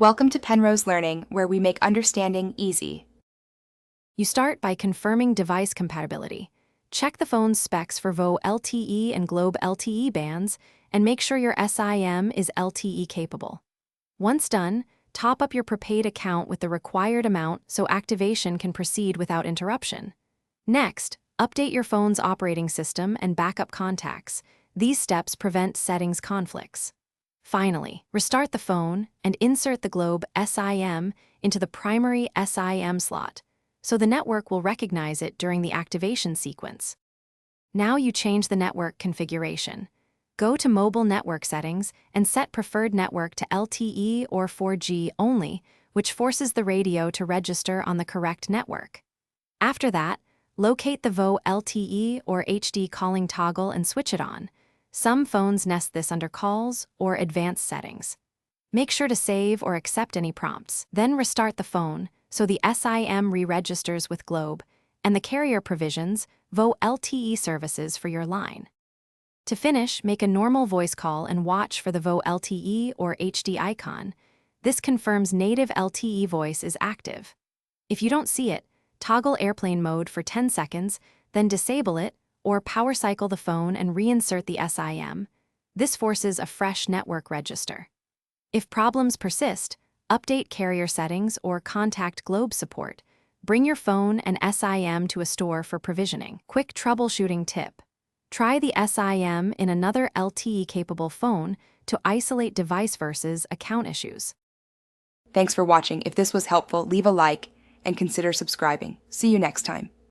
Welcome to Penrose Learning, where we make understanding easy. You start by confirming device compatibility. Check the phone's specs for Volte LTE and Globe LTE bands, and make sure your SIM is LTE capable. Once done, top up your prepaid account with the required amount so activation can proceed without interruption. Next, update your phone's operating system and backup contacts. These steps prevent settings conflicts. Finally, restart the phone and insert the Globe SIM into the primary SIM slot, so the network will recognize it during the activation sequence. Now you change the network configuration. Go to Mobile Network Settings and set preferred network to LTE or 4G only, which forces the radio to register on the correct network. After that, locate the Volte LTE or HD calling toggle and switch it on. Some phones nest this under Calls or Advanced Settings. Make sure to save or accept any prompts. Then restart the phone so the SIM re-registers with Globe, and the carrier provisions Volte LTE services for your line. To finish, make a normal voice call and watch for the Volte LTE or HD icon. This confirms native LTE voice is active. If you don't see it, toggle airplane mode for 10 seconds, then disable it, or power cycle the phone and reinsert the SIM. This forces a fresh network register. If problems persist, update carrier settings or contact Globe support. Bring your phone and SIM to a store for provisioning. Quick troubleshooting tip. Try the SIM in another LTE-capable phone to isolate device versus account issues. Thanks for watching. If this was helpful, leave a like and consider subscribing. See you next time.